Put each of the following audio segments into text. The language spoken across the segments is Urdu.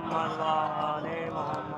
محمد وآل محمد.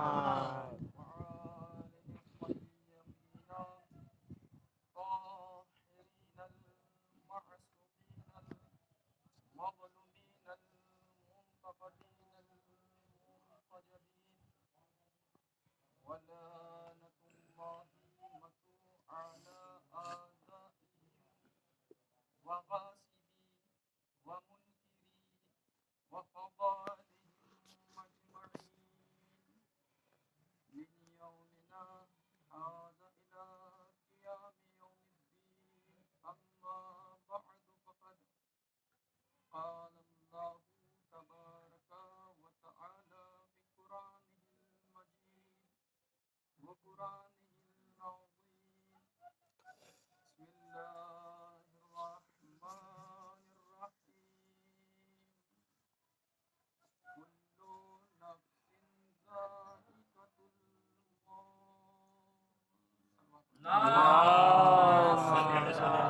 اللهم صل على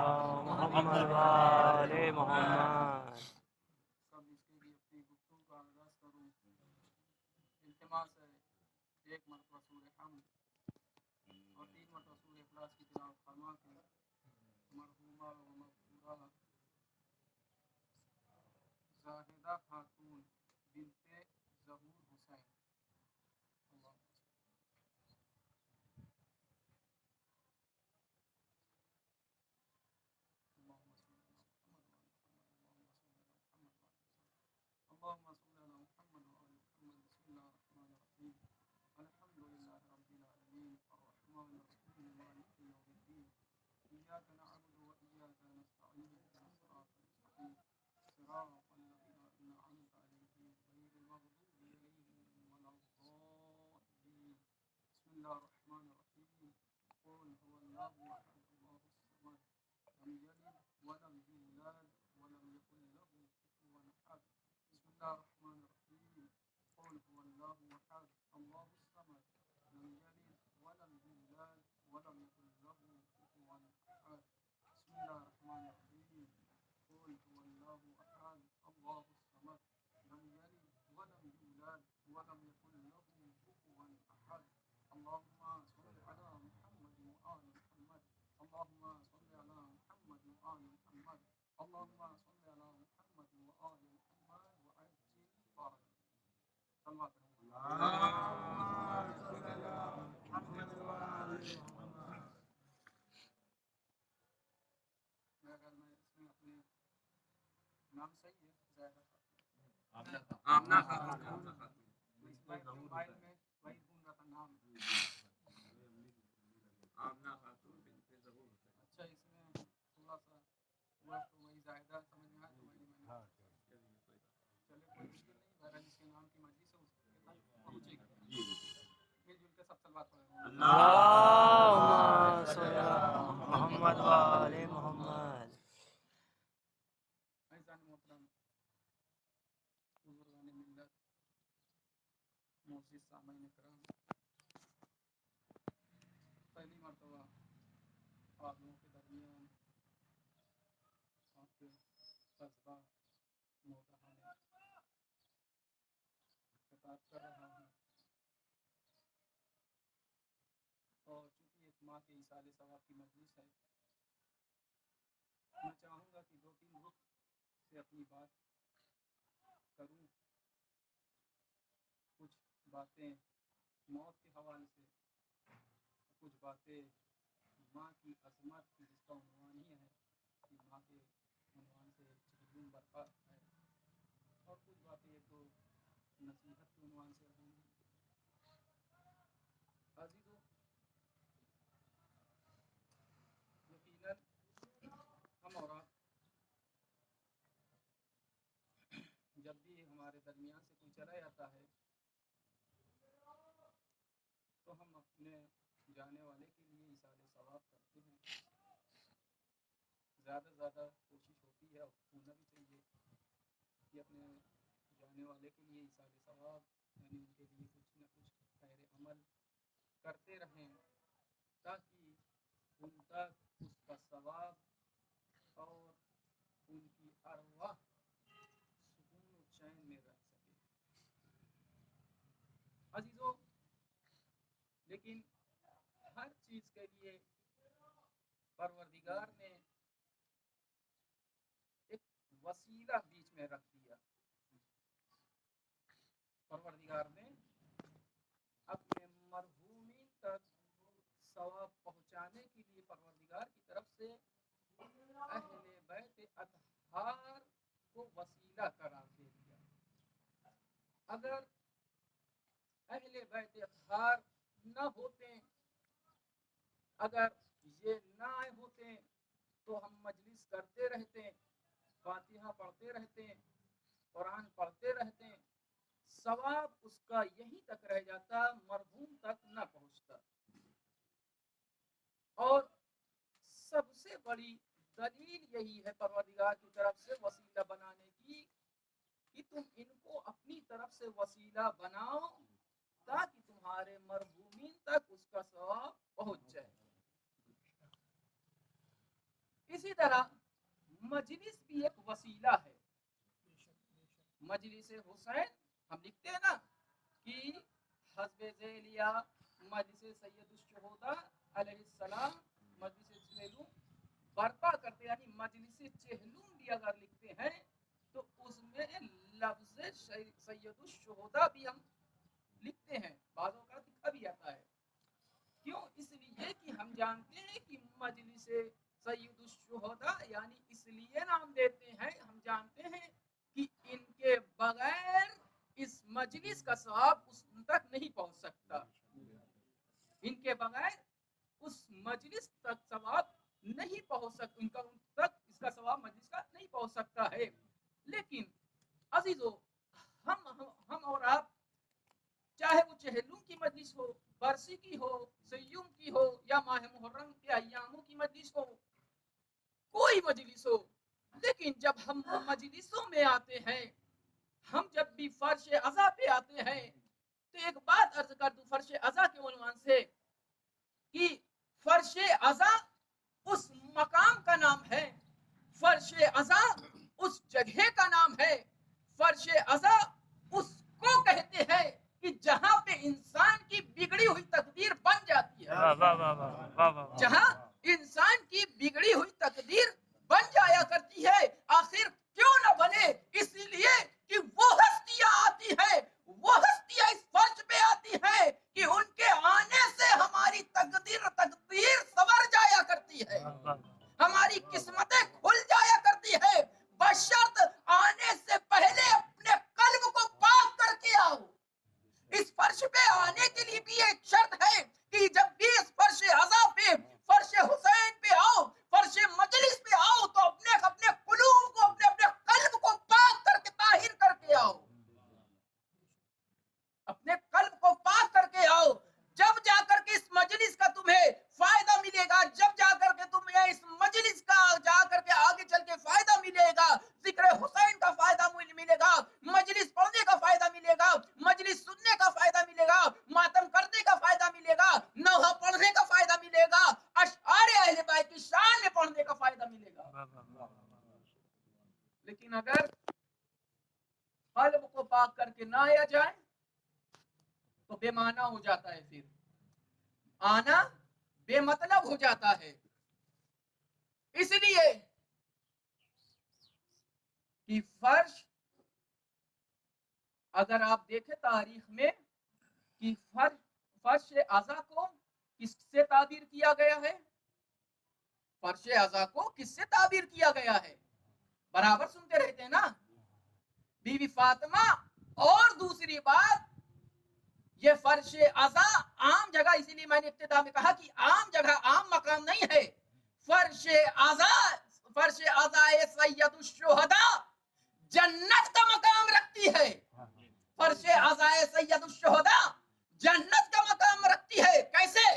محمد وآل محمد. سب اس کے لیے اپنی گفتگو کا آغاز کروں. التماس ہے ایک مرتبہ سورہ حمد اور 3 مرتبہ سورہ اخلاص کی تلاوت فرما کے مرحومہ و مغفورہ زاہدہ خاتون بنت ظہور حسین اللہ اللهم صل على محمد وآل محمد. بسم الله الرحمن الرحيم. الحمد لله رب العالمين الرحمن الرحيم مالك يوم الدين. إياك نعبد وإياك نستعين اهدنا الصراط المستقيم صراط الذين أنعمت عليهم غير المغضوب عليهم ولا الضالين. بسم الله الرحمن الرحيم. قل هو الله أحد الله الصمد لم يلد ولم يولد ولم يكن له كفوا أحد. بسم الله الرحمن الرحيم. قل هو الله أحد الله الصمد لم يلد ولم يولد ولم يكن له كفوا أحد. بسم الله الرحمن الرحيم. قل هو الله أحد الله الصمد لم يلد ولم يولد ولم يكن له كفوا أحد. اللهم صل على محمد وآل محمد. اللهم صل على محمد وآل محمد. اللهم صل على محمد وآل محمد وعجل فرج. صلوات نام صحیح ہے زیادہ آمنہ خاتون. موبائل میں وہی ڈھونڈ رہا تھا نام آمنہ خاتون بنت ظہور حسین. اچھا اس میں تھوڑا سا وہی زائدہ سمجھ میں آیا تو وہی میں نے چلے کوئی مشکل نہیں. بہرحال جس کے نام کی مرضی سے اس کے تک پہنچے گا. مل جل کے سب صلوات پڑھیں. اللهم صل على محمد وآل محمد. عزیزان محترم بزرگان ملت معزز سامعین کرام، پہلی مرتبہ آپ لوگوں کے درمیان آپ کے قصبہ موتہا میں خطاب کر رہا ہوں. اور چونکہ ایک ماہ کے ایصال ثواب کی مجلس ہے، میں چاہوں گا کہ 2-3 رخ سے اپنی بات کروں. کچھ باتیں موت کے حوالے سے، کچھ باتیں ماں کی عظمت جس کا عنوان ہی ہے کہ ماں کے عنوان سے جھجھوم برپا ہے، اور کچھ باتیں تو نصیحت کے عنوان سے رہیں گی. عزیزو، یقیناً ہم اور آپ جب بھی ہمارے درمیان سے کوئی چلا جاتا ہے تو ہم اپنے جانے والے کے لیے ایصال ثواب کرتے ہیں. زیادہ سے زیادہ کوشش ہوتی ہے اور ہونا بھی چاہیے کہ اپنے جانے والے کے لیے ایصال ثواب یعنی ان کے لیے کچھ نہ کچھ خیر عمل کرتے رہیں تاکہ ان تک اس کا ثواب اور ان کی ارواح سکون و چین میں رہ سکے. چیز کے لیے پروردگار نے ایک وسیلہ بیچ میں رکھ دیا. پروردگار نے اپنے مرحومین تک ثواب پہنچانے کے لیے پروردگار کی طرف سے اہل بیت اطہار کو وسیلہ قرار دے دیا. اگر اہل بیت اطہار نہ ہوتے، اگر یہ نہ آئے ہوتے تو ہم مجلس کرتے رہتے، فاتحہ پڑھتے رہتے، قرآن پڑھتے رہتے، ثواب اس کا یہیں تک رہ جاتا، مرحوم تک نہ پہنچتا. اور سب سے بڑی دلیل یہی ہے پروردگار کی طرف سے وسیلہ بنانے کی کہ تم ان کو اپنی طرف سے وسیلہ بناؤ تاکہ تمہارے مرحومین تک اس کا ثواب پہنچ جائے. اسی طرح مجلس بھی ایک وسیلہ ہے. مجلس حسین ہم لکھتے ہیں نا کہ حسب ذیلیہ مجلس سید الشہداء علیہ السلام مجلس چہلوم برپا کرتے، یعنی مجلس چہلوم بھی اگر لکھتے ہیں تو اس میں لفظ سید الشہداء بھی ہم لکھتے ہیں، بعض اوقات لکھا بھی آتا ہے. کیوں؟ اس لیے کہ ہم جانتے ہیں کہ مجلس سید الشہداء یعنی اس لیے نام دیتے ہیں، ہم جانتے ہیں کہ ان کے بغیر اس مجلس کا ثواب اس تک نہیں پہنچ سکتا. ان کے بغیر اس مجلس تک ثواب نہیں پہنچ سکتا، ان تک اس کا ثواب مجلس کا نہیں پہنچ سکتا ہے. لیکن عزیزو، ہم اور آپ چاہے وہ چہلوم کی مجلس ہو، برسی کی ہو، سیوم کی ہو، یا ماہ محرم کے ایاموں کی مجلس ہو، کوئی مجلس ہو، لیکن جب ہم مجلسوں میں آتے ہیں، ہم جب بھی فرش عزا پہ آتے ہیں تو ایک بات عرض کر دوں فرش عزا کے عنوان سے کہ فرش عزا اس مقام کا نام ہے، فرش عزا اس جگہ کا نام ہے، فرش عزا اس کو کہتے ہیں کہ جہاں پہ انسان کی بگڑی ہوئی تقدیر بن جاتی ہے. جہاں انسان کی بگڑی ہوئی تقدیر بن جایا کرتی ہے. آخر کیوں نہ بنے؟ اس لیے کہ وہ ہستیاں آتی ہیں، وہ ہستیاں اس فرش پہ آتی ہیں کہ ان کے آنے سے ہماری تقدیر سنور جایا کرتی ہے، ہماری قسمتیں کھل جایا کرتی ہے. بشرط آنے سے پہلے اپنے قلب کو پاک کر کے آؤ. اس فرش پہ آنے کے لیے بھی ایک شرط ہے کہ جب بھی اس فرش عزا پہ، فرش حسین پہ آؤ، فرش مجلس پہ آؤ تو اپنے قلوب کو، اپنے قلب کو پاک کر کے طاہر کر کے آؤ، اپنے قلب کو پاک کر کے آؤ. جب جا کر کے اس مجلس کا تمہیں فائدہ ملے گا، جب جا کر کے تمہیں اس مجلس کا جا کر کے آگے چل کے فائدہ ملے گا، ذکر حسین کا فائدہ ملے گا، مجلس پڑھنے کا فائدہ ملے گا، مجلس سننے کا فائدہ ملے گا، ماتم کرنے کا فائدہ ملے گا، نوحہ پڑھنے کا فائدہ ملے گا، اشعار اہل بیت کی شان میں پڑھنے کا فائدہ ملے گا. لیکن اگر قلب کو پاک کر کے نہ آیا جائے تو بے معنی ہو جاتا ہے، پھر آنا بے مطلب ہو جاتا ہے. اس لیے کہ فرش، اگر آپ دیکھیں تاریخ میں کہ فرش عزا کو کس سے تعبیر کیا گیا ہے، فرش عزا کو کس سے تعبیر کیا گیا ہے؟ برابر سنتے رہتے ہیں نا، بی بی فاطمہ. اور دوسری بات، یہ فرش عزا عام جگہ، اسی لیے میں نے ابتدا میں کہا کہ عام جگہ، عام مقام نہیں ہے. فرش عزا سید الشہداء جنت کا مقام رکھتی ہے. فرش عزا سید الشہداء جنت کا مقام رکھتی ہے. کیسے؟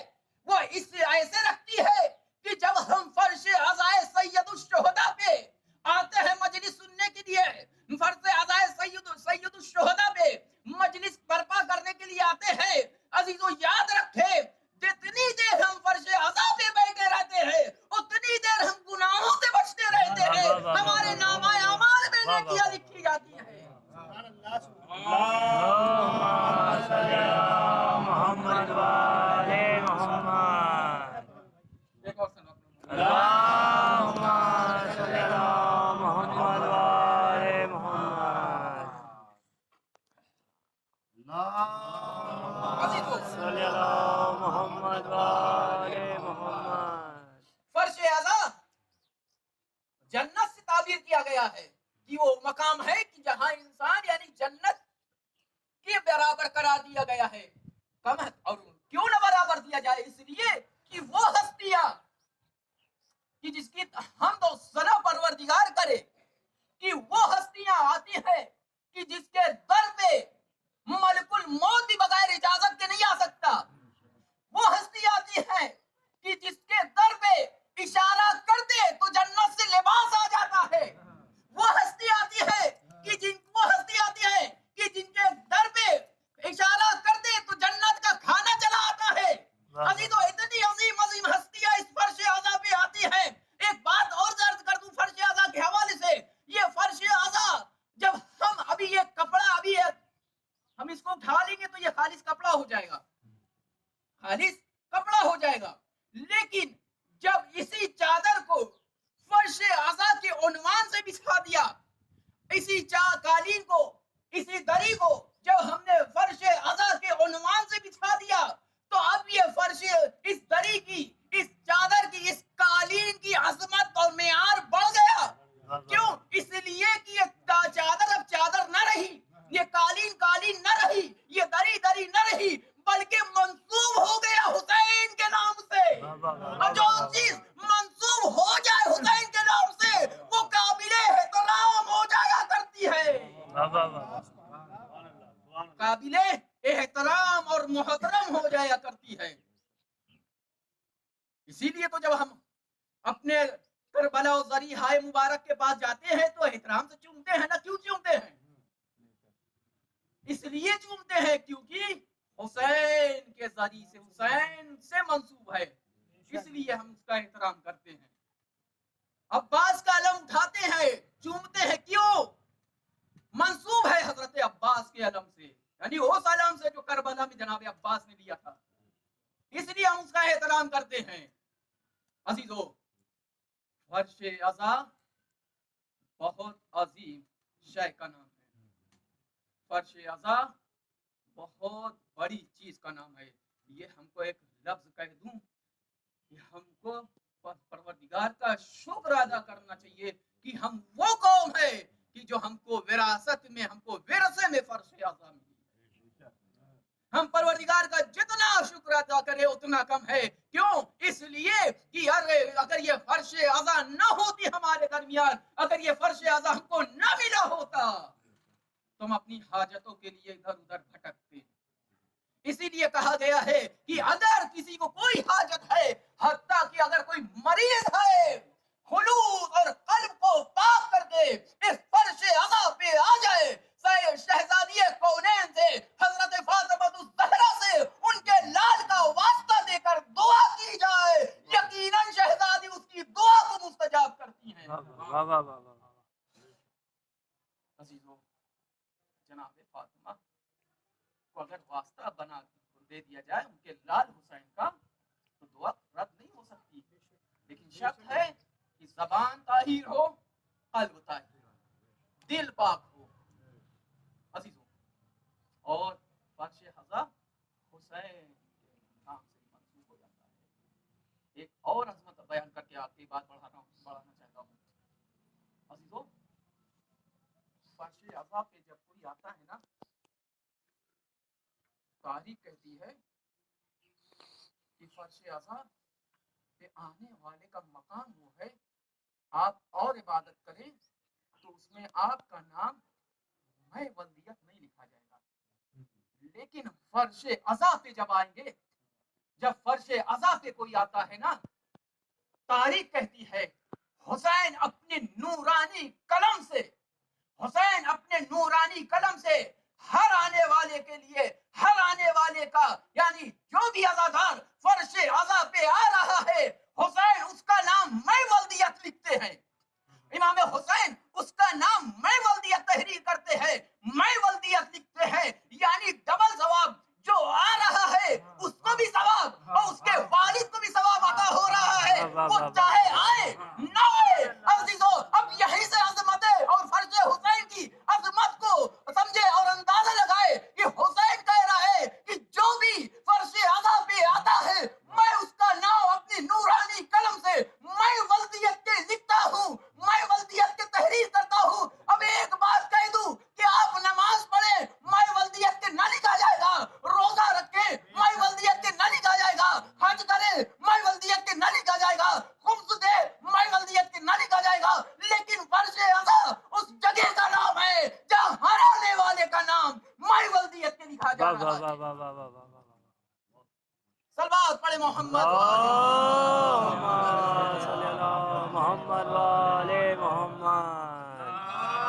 وہ اس ایسے رکھتی ہے کہ جب ہم فرش عزا سید الشہداء پہ آتے ہیں مجلس سننے کے لیے، فرش عزا سید الشہداء پہ مجلس برپا کرنے کے لیے آتے ہیں، عزیزو یاد رکھے جتنی دیر ہم فرش عزا پہ بیٹھے رہتے ہیں اتنی دیر ہم گناہوں سے بچتے رہتے ہیں، ہمارے نامہ اعمال میں نیکیاں لکھی جاتی ہیں. برابر قرار دیا گیا ہے. کم ہے اور کیوں نہ برابر دیا جائے؟ اس لیے کہ وہ ہستیاں کہ جس کی ہم تو ثنا پروردگار کرے کہ وہ ہستیاں آتی ہیں کہ جس کے در پہ ملک الموت بھی بغیر اجازت کے نہیں آ سکتا. وہ ہستی آتی ہے کہ جس کے در پہ اشارہ کرتے تو جنت سے لباس آ جاتا ہے. وہ ہستی آتی ہے کہ وہ ہستی آتی ہے کہ جن کے در پہ اشارہ کرتے تو جنت کا کھانا چلا آتا ہے. عزیزو اتنی عظیم عظیم ہستیاں اس فرش اعضا پہ آتی ہیں. ایک بات اور درد کر دوں فرش اعضا کے حوالے سے. یہ فرش اعضا جب ہم ابھی یہ کپڑا ابھی ہم اس کو اٹھا لیں گے تو یہ خالص کپڑا ہو جائے گا، خالص کپڑا ہو جائے گا. لیکن جب اسی چادر کو فرش اعضا کے عنوان سے بچھا دیا، اسی قالین کو، اسی دری کو جب ہم نے فرش اعضا کے عنوان سے بچھا دیا تو اب یہ فرش، اس دری کی، اس چادر کی، اس قالین کی عظمت اور معیار بڑھ گیا. کیوں؟ اس لیے کہ یہ چادر اب چادر نہ رہی، یہ قالین قالین نہ رہی، یہ دری دری نہ رہی، بلکہ منسوب ہو گیا حسین کے نام سے. اور جو چیز منسوب ہو جائے حسین کے نام سے وہ قابل احترام ہو جایا کرتی ہے، قابل احترام اور محترم ہو جایا کرتی ہے. اسی لیے تو جب ہم اپنے کربلا و ذریحہ مبارک کے پاس جاتے ہیں تو احترام سے چومتے ہیں نا. کیوں چومتے ہیں؟ اس لیے چومتے ہیں کیونکہ حسین کے ذریعے سے، حسین سے منسوب ہے، اس لیے ہم اس کا احترام کرتے ہیں. عباس کا علم اٹھاتے ہیں، چومتے ہیں. کیوں؟ منسوب ہے حضرت عباس کے علم سے، یعنی اس علم سے جو کربلا میں جناب عباس نے لیا تھا، اس لیے ہم اس کا احترام کرتے ہیں. عزیزو فرش اعضا بہت عظیم شے کا نام ہے. فرش اعضا بہت بڑی چیز کا نام ہے. یہ ہم کو ایک لفظ کہہ دوں کہ ہم کو پروردگار کا شکر ادا کرنا چاہیے کہ ہم وہ قوم ہے کہ جو ہم کو وراثت میں، ہم کو ورثے میں فرش اعضا ملی. ہم پروردگار کا جتنا شکر ادا کرے اتنا کم ہے. کیوں؟ اس لیے کہ اگر یہ فرش اعضا نہ ہوتی ہمارے درمیان، اگر یہ فرش اعضا ہم کو نہ ملا ہوتا تو ہم اپنی حاجتوں کے لیے ادھر ادھر بھٹکتے. اسی لیے کہا گیا ہے کہ اگر کسی کو کوئی حاجت ہے، حتیٰ کہ اگر کوئی مریض ہے، خلوص اور قلب کو پاک کر کے اس فرش اعضا پہ آ جائے، شہزادی کونین سے، حضرت فاطمہ الزہرا سے ان کے لال کا واسطہ دے کر دعا کی جائے، یقیناً شہزادی اس کی دعا کو مستجاب کرتی ہیں. عزیزو جناب فاطمہ کو اگر واسطہ بنا دے دیا جائے ان کے لال حسین کا تو دعا رد نہیں ہو سکتی. لیکن شرط ہے کہ زبان طاہر ہو، قلب طاہر ہو، دل پاک ہو. عزیزو اور فرش اعضا حسین کے نام سے منسوب ہو جاتا ہے. ایک اور عظمت بیان کر کے آپ کی بات بڑھانا چاہتا ہوں. عزیزو فرش اعضا پہ جب کوئی آتا ہے نا، تاریخ کہتی ہے کہ فرش اعضا پہ آنے والے کا مقام وہ ہے، آپ اور عبادت کریں تو اس میں آپ کا نام میں ولدیت نہیں لکھا جائے گا. لیکن فرش اعضا پہ جب آئیں گے، جب فرش اعضا پہ کوئی آتا ہے نا، تاریخ کہتی ہے حسین اپنے نورانی قلم سے، حسین اپنے نورانی قلم سے ہر آنے والے کے لیے، ہر آنے والے کا، یعنی جو بھی عزادار فرش اعضا پہ آ رہا ہے، حسین اس کا نام میں ولدیت لکھتے ہیں. امام حسین اس کا نام میں ولدیت تحریر کرتے ہیں، میں ولدیت لکھتے ہیں. یعنی ڈبل ثواب جو آ رہا ہے اس کو بھی ثواب اور اس کے والد کو بھی ثواب عطا ہو رہا ہے، وہ چاہے آئے نہ آئے. عزیزو اب یہیں سے عظمت اور فرش حسین کی عظمت کو سمجھے اور کہا جا واہ رہا واہ ہے. واہ واہ واہ واہ واہ. صلوات پڑھے محمد اللهم صل على محمد وآل محمد.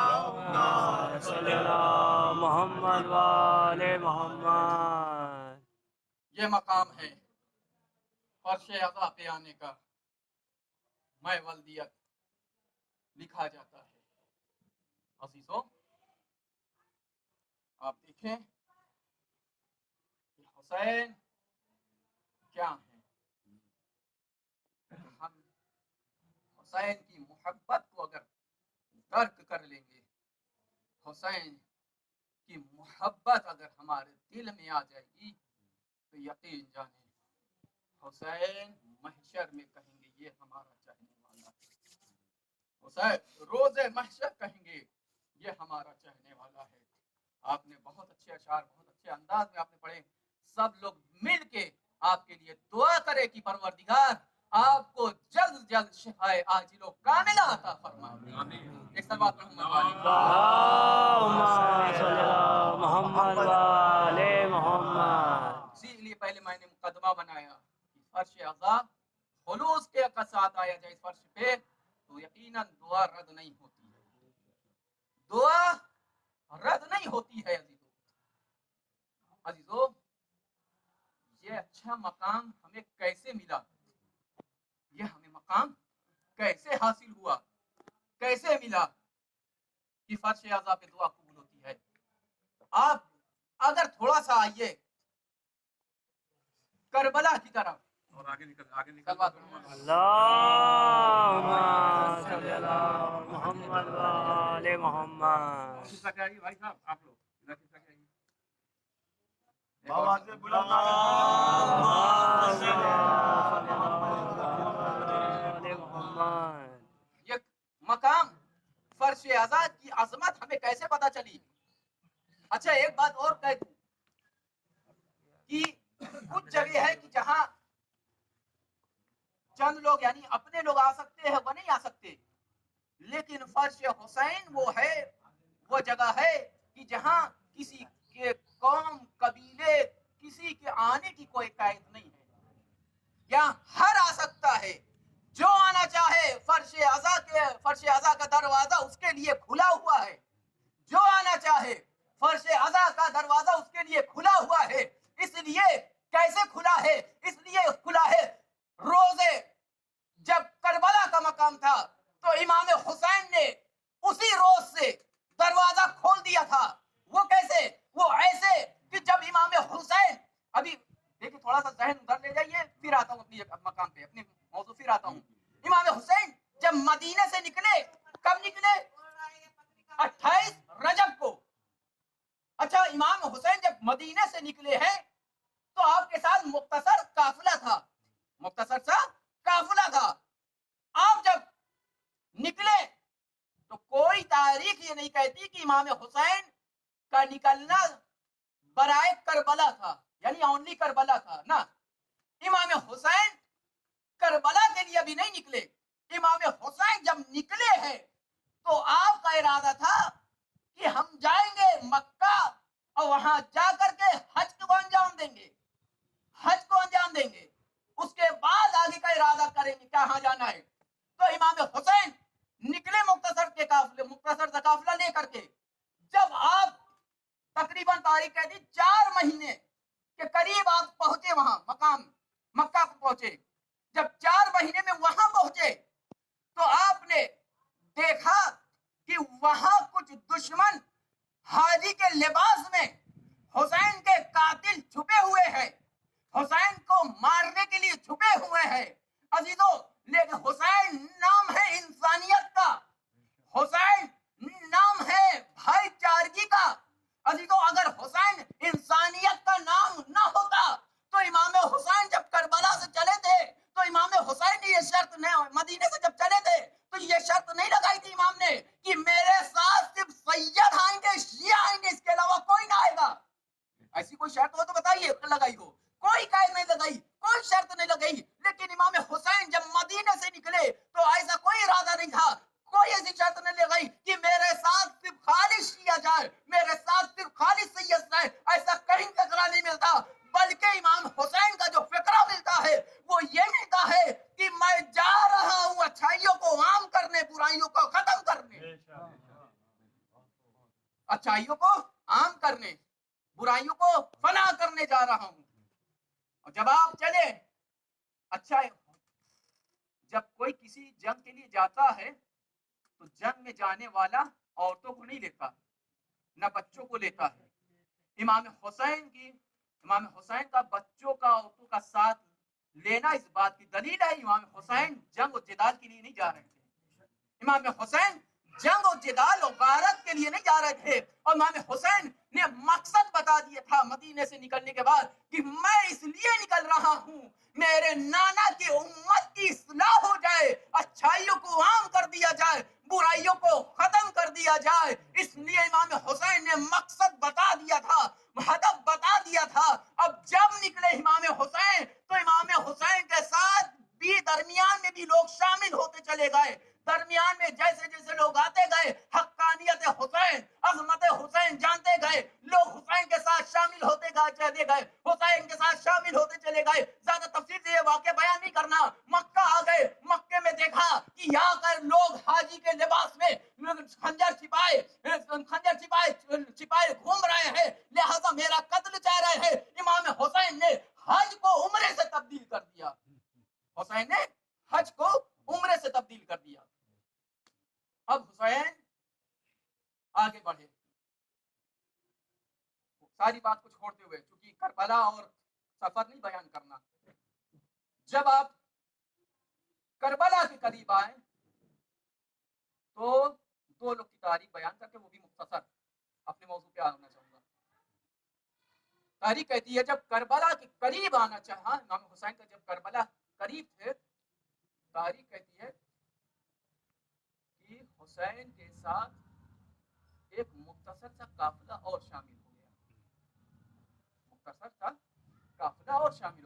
اللهم صل على محمد وآل محمد. یہ مقام ہے فرش عزا پہ آنے کا. میں ولدیت لکھا جاتا ہے. عزیزوں آپ دیکھیں کہ حسین کیا ہیں. ہم حسین کی محبت کو اگر درک کر لیں گے, حسین کی محبت اگر ہمارے دل میں آ جائے گی تو یقین جانیں حسین محشر میں کہیں گے یہ ہمارا چاہنے والا ہے. حسین روز محشر کہیں گے یہ ہمارا چاہنے والا ہے. آپ نے بہت اچھے اشعار بہت اچھے انداز میں آپ نے پڑھے. سب لوگ مل کے آپ کے لیے دعا کرے کہ پروردگار آپ کو جلد جلد شفائے عاجل و کاملہ عطا فرمائے. ایک سب بات اللهم صل على محمد وآل محمد. اسی لیے پہلے میں نے مقدمہ بنایا کہ فرش عزا خلوص کے ساتھ آیا جائے اس فرش پہ تو یقیناً دعا رد نہیں ہوتی ہے. دعا رد نہیں ہوتی ہے. عزیزو یہ اچھا مقام ہمیں کیسے ملا, یہ ہمیں مقام کیسے حاصل ہوا, کیسے ملا کہ فرش عزا پہ دعا قبول ہوتی ہے. آپ اگر تھوڑا سا آئیے کربلا کی طرف اور آگے نکل اللهم صل على محمد وآل محمد. بھائی صاحب آپ لوگ آواز سے بلند اللهم صل على محمد وآل محمد. یہ مقام فرش عزا کی عظمت ہمیں کیسے پتا چلی. اچھا ایک بات اور کہہ دوں کہ کچھ جگہ ہے کہ جہاں چند لوگ یعنی اپنے لوگ آ سکتے ہیں وہ نہیں آ سکتے, لیکن فرش حسین وہ جگہ ہے کہ جہاں کسی کے قوم قبیلے کسی کے آنے کی کوئی قید نہیں ہے. یہاں ہر آ سکتا ہے جو آنا چاہے. فرش عزا کا دروازہ اس کے لیے کھلا ہوا ہے. جو آنا چاہے فرش عزا کا دروازہ اس کے لیے کھلا ہوا ہے. اس لیے کیسے کھلا ہے؟ اس لیے کھلا ہے روزے جب کربلا کا مقام تھا تو امام حسین نے اسی روز سے دروازہ کھول دیا تھا. وہ کیسے؟ وہ ایسے کہ جب امام حسین ابھی دیکھیں تھوڑا سا ذہن ادھر لے جائیے پھر آتا ہوں اپنی مقام پہ اپنے موضوع پھر آتا ہوں. امام حسین جب مدینے سے نکلے کب نکلے؟ 28 رجب کو. اچھا امام حسین جب مدینے سے نکلے ہیں تو آپ کے ساتھ مختصر قافلہ تھا. مختصر سا قافلہ تھا. آپ جب نکلے تو کوئی تاریخ یہ نہیں کہتی کہ امام حسین کا نکلنا برائے کربلا تھا یعنی اونلی کربلا تھا. نہ, امام حسین کربلا کے لیے بھی نہیں نکلے. امام حسین جب نکلے ہیں تو آپ کا ارادہ تھا کہ ہم جائیں گے مکہ اور وہاں جا کر کے حج کو انجام دیں گے. حج کو انجام دیں گے. اس کے بعد آگے کا ارادہ کریں گے کہاں جانا ہے. تو امام حسین نکلے مختصر سا قافلہ لے کر کے. جب آپ تقریباً تاریخ کہہ دی 4 مہینے کے قریب آپ پہنچے وہاں مقام مکہ کو پہنچے. جب 4 مہینے میں وہاں پہنچے تو آپ نے دیکھا کہ وہاں کچھ دشمن حاجی کے لباس میں حسین کے قاتل چھپے ہوئے ہیں, حسین کو مارنے کے لیے چھپے ہوئے ہیں. عزیزو لیکن حسین نام ہے انسانیت کا, حسین نام ہے بھائی چارگی کا. عزیزو اگر حسین انسانیت کا نام نہ ہوتا تو امام حسین جب کربلا سے چلے تھے تو امام حسین نے یہ شرط مدینے سے جب چلے تھے تو یہ شرط نہیں لگائی تھی امام نے کہ میرے ساتھ صرف سید آئیں گے, شیعہ آئیں گے, اس کے علاوہ کوئی نہ آئے گا. ایسی کوئی شرط ہو تو بتائیے لگائی ہو. کوئی قید نہیں لگائی, کوئی شرط نہیں لگائی. لیکن امام حسین جب مدینے سے نکلے تو ایسا کوئی ارادہ نہیں تھا, کوئی ایسی شرط نہیں لگائی کہ میرے ساتھ صرف خالص شیعہ جائے, میرے کرنے، برائیوں کو فنا کرنے جا رہا ہوں. اور جب آپ چلے، اچھا ہے، جب کوئی کسی جنگ کے لیے جاتا ہے تو جنگ میں جانے والا عورتوں کو نہیں لیتا، نہ بچوں کو لیتا ہے. امام حسین کا بچوں کا عورتوں کا ساتھ لینا اس بات کی دلیل ہے امام حسین جنگ و جدال کے لیے نہیں جا رہے تھے. امام حسین جنگ و جدال و غارت کے لیے نہیں جا رہے تھے. اور امام حسین نے مقصد بتا دیا تھا مدینے سے نکلنے کے بعد کہ میں اس لیے نکل رہا ہوں میرے نانا کی امت کی اصلاح ہو جائے، اچھائیوں کو عام کر دیا جائے، برائیوں کو ختم کر دیا جائے. اس لیے امام حسین نے مقصد بتا دیا تھا، ہدف بتا دیا تھا. اب جب نکلے امام حسین تو امام حسین کے ساتھ بھی درمیان میں بھی لوگ شامل ہوتے چلے گئے. درمیان میں جیسے جیسے لوگ آتے گئے حقانیت حسین، عظمت حسین جانتے گئے، لوگ حسین کے ساتھ شامل ہوتے چلے گئے، حسین کے ساتھ شامل ہوتے چلے گئے. زیادہ تفصیل سے یہ واقعہ بیان نہیں کرنا. مکہ آ گئے، مکے میں دیکھا کہ یہاں پر لوگ حاجی کے لباس میں خنجر چھپائے گھوم رہے ہیں، لہذا میرا قتل چاہ رہے ہیں. امام حسین نے حج کو عمرے سے تبدیل کر دیا. حسین نے حج کو عمرے سے تبدیل کر دیا. اب حسین آگے بڑھے، ساری بات کو چھوڑتے ہوئے، چونکہ کربلا اور سفر نہیں بیان کرنا. جب آپ کربلا کے قریب آئے تو دو لوگ کی تاریخ بیان کر کے وہ بھی مختصر اپنے موضوع پہ آنا چاہوں گا. تاریخ کہتی ہے جب کربلا کے قریب آنا چاہا امام حسین کا، جب کربلا قریب تھے، تاریخ کہتی ہے کہ حسین کے ساتھ ایک مختصر سا قافلہ اور شامل ہو گیا. مختصر سا قافلہ اور شامل